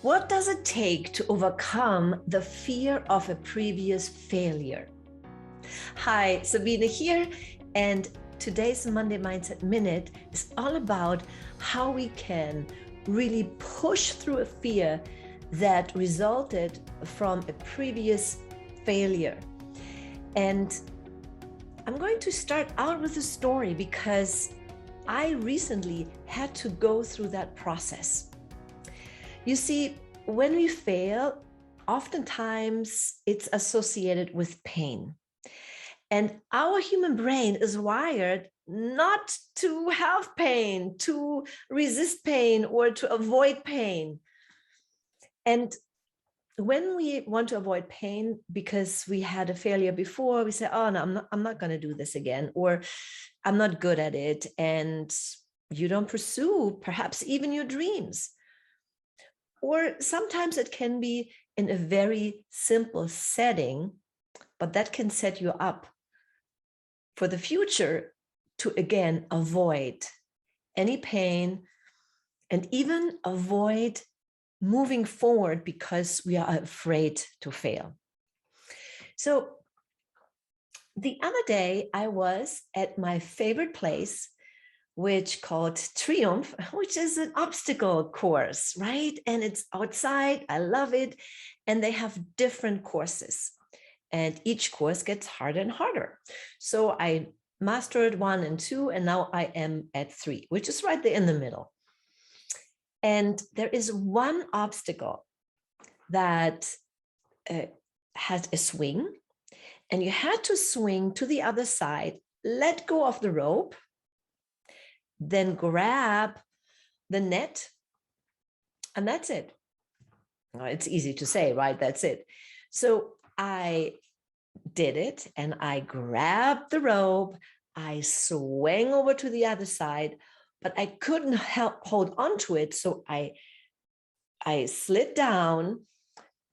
What does it take to overcome the fear of a previous failure? Hi, Sabine here, and today's Monday Mindset Minute is all about how we can really push through a fear that resulted from a previous failure. And I'm going to start out with a story because I recently had to go through that process. You see, when we fail, oftentimes it's associated with pain. And our human brain is wired not to have pain, to resist pain, or to avoid pain. And when we want to avoid pain because we had a failure before, we say, oh, no, I'm not going to do this again, or I'm not good at it. And you don't pursue perhaps even your dreams. Or sometimes it can be in a very simple setting, but that can set you up for the future to, again, avoid any pain and even avoid moving forward because we are afraid to fail. So the other day I was at my favorite place, which called Triumph, which is an obstacle course, right? And it's outside. I love it. And they have different courses. And each course gets harder and harder. So I mastered 1 and 2, and now I am at 3, which is right there in the middle. And there is one obstacle that has a swing, and you had to swing to the other side, let go of the rope, then grab the net, and that's it. Well, it's easy to say, right? That's it. So I did it, and I grabbed the rope, I swang over to the other side, but I couldn't hold on to it. So I slid down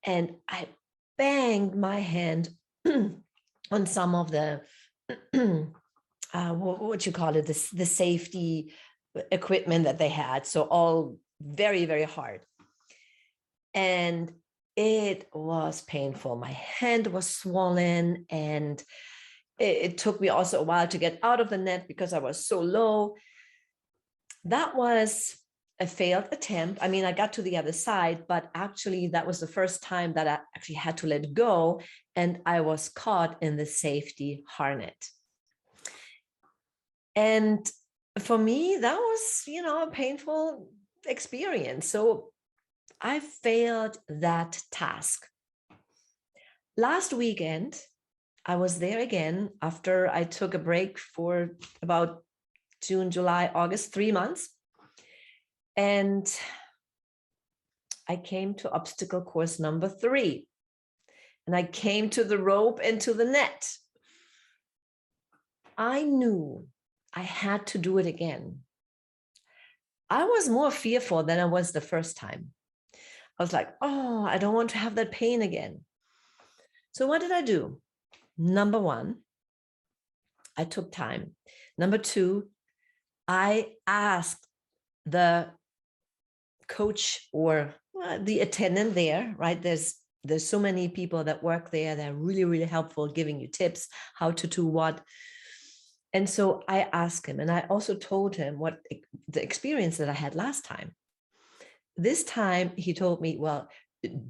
and I banged my hand on some of the what you call it, the safety equipment that they had. So all very, very hard. And it was painful. My hand was swollen, and it took me also a while to get out of the net because I was so low. That was a failed attempt. I mean, I got to the other side, but actually that was the first time that I actually had to let go, and I was caught in the safety harness. And for me, that was, a painful experience. So I failed that task. Last weekend, I was there again after I took a break for about June, July, August, 3 months. And I came to obstacle course number 3. And I came to the rope and to the net. I knew I had to do it again. I was more fearful than I was the first time. I was like, oh, I don't want to have that pain again. So what did I do? Number 1, I took time. Number 2, I asked the coach or the attendant there, right? There's so many people that work there. They're really, really helpful, giving you tips, how to do what. And so I asked him, and I also told him what the experience that I had last time. This time he told me, well,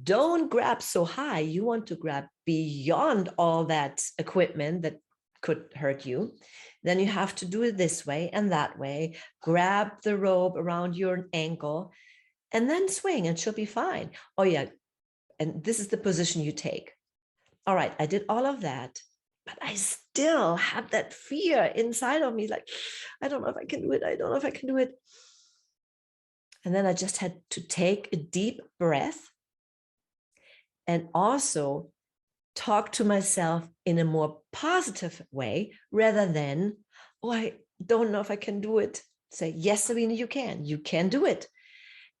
don't grab so high. You want to grab beyond all that equipment that could hurt you. Then you have to do it this way and that way. Grab the rope around your ankle and then swing, and she'll be fine. Oh yeah. And this is the position you take. All right. I did all of that, but I still had that fear inside of me. Like, I don't know if I can do it. I don't know if I can do it. And then I just had to take a deep breath and also talk to myself in a more positive way rather than, oh, I don't know if I can do it. Say, yes, Sabine, you can do it.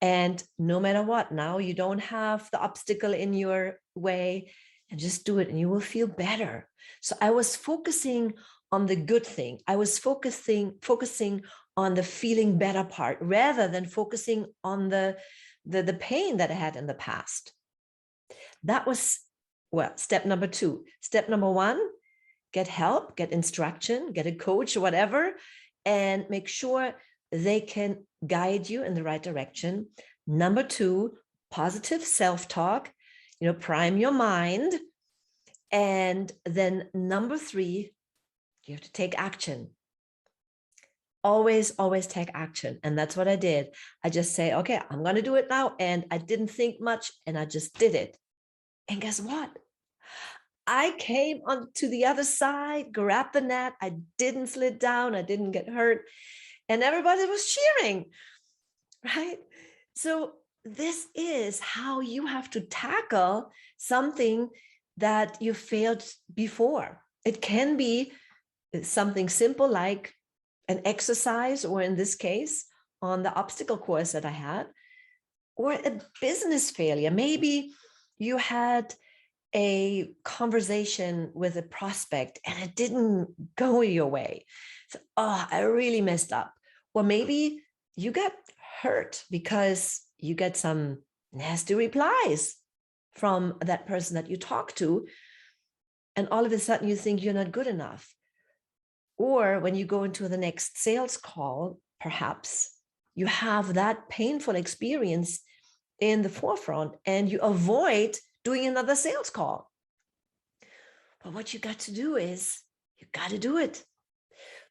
And no matter what, now you don't have the obstacle in your way, and just do it and you will feel better. So I was focusing on the good thing. I was focusing on the feeling better part rather than focusing on the the pain that I had in the past. That was, well, step number 2. Step number 1, get help, get instruction, get a coach or whatever, and make sure they can guide you in the right direction. Number 2, positive self-talk, prime your mind. And then number 3, you have to take action. Always take action. And that's what I did. I just say, okay, I'm going to do it now. And I didn't think much and I just did it. And guess what? I came on to the other side, grabbed the net. I didn't slid down. I didn't get hurt. And everybody was cheering, right? So this is how you have to tackle something that you failed before. It can be something simple like an exercise, or in this case, on the obstacle course that I had, or a business failure. Maybe you had a conversation with a prospect and it didn't go your way. So, I really messed up. Or maybe you got hurt because you get some nasty replies from that person that you talk to, and all of a sudden you think you're not good enough. Or when you go into the next sales call, perhaps you have that painful experience in the forefront and you avoid doing another sales call. But what you got to do is you got to do it.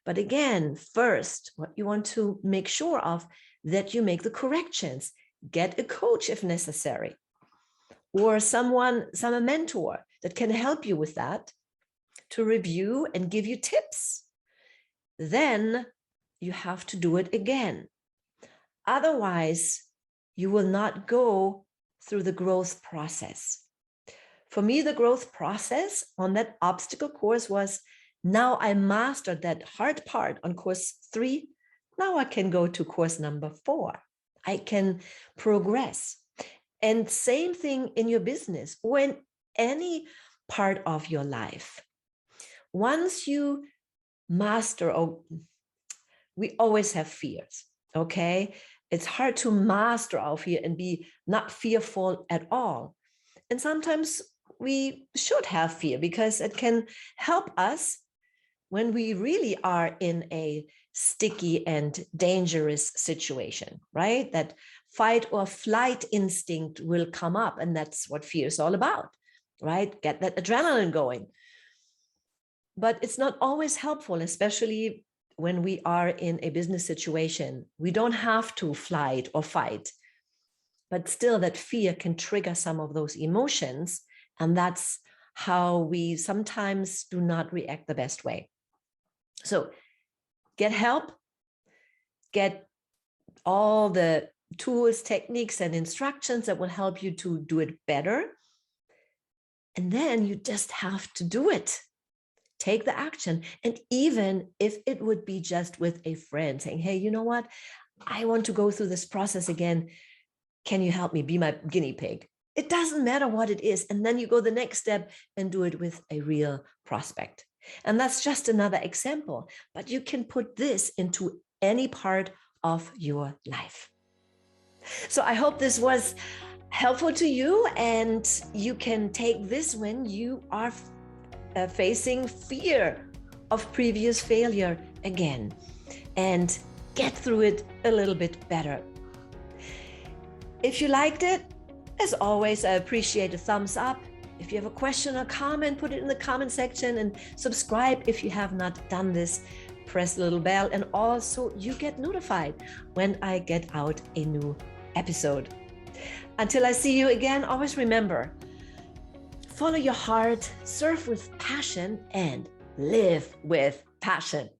But again, first, what you want to make sure of, that you make the corrections. Get a coach if necessary, or a mentor that can help you with that, to review and give you tips. Then you have to do it again. Otherwise, you will not go through the growth process. For me, the growth process on that obstacle course was, now I mastered that hard part on course 3. Now I can go to course number 4. I can progress. And same thing in your business or in any part of your life. Once you master, we always have fears, okay? It's hard to master our fear and be not fearful at all. And sometimes we should have fear because it can help us when we really are in a sticky and dangerous situation, right? That fight or flight instinct will come up, and that's what fear is all about, right? Get that adrenaline going. But it's not always helpful, especially when we are in a business situation. We don't have to flight or fight, but still that fear can trigger some of those emotions, and that's how we sometimes do not react the best way. So get help, get all the tools, techniques, and instructions that will help you to do it better. And then you just have to do it. Take the action. And even if it would be just with a friend saying, hey, you know what? I want to go through this process again. Can you help me be my guinea pig? It doesn't matter what it is. And then you go the next step and do it with a real prospect. And that's just another example, but you can put this into any part of your life. So I hope this was helpful to you, and you can take this when you are facing fear of previous failure again and get through it a little bit better. If you liked it, as always, I appreciate a thumbs up. If you have a question or comment, put it in the comment section, and subscribe if you have not done this. Press the little bell, and also you get notified when I get out a new episode. Until I see you again, always remember, follow your heart, serve with passion, and live with passion.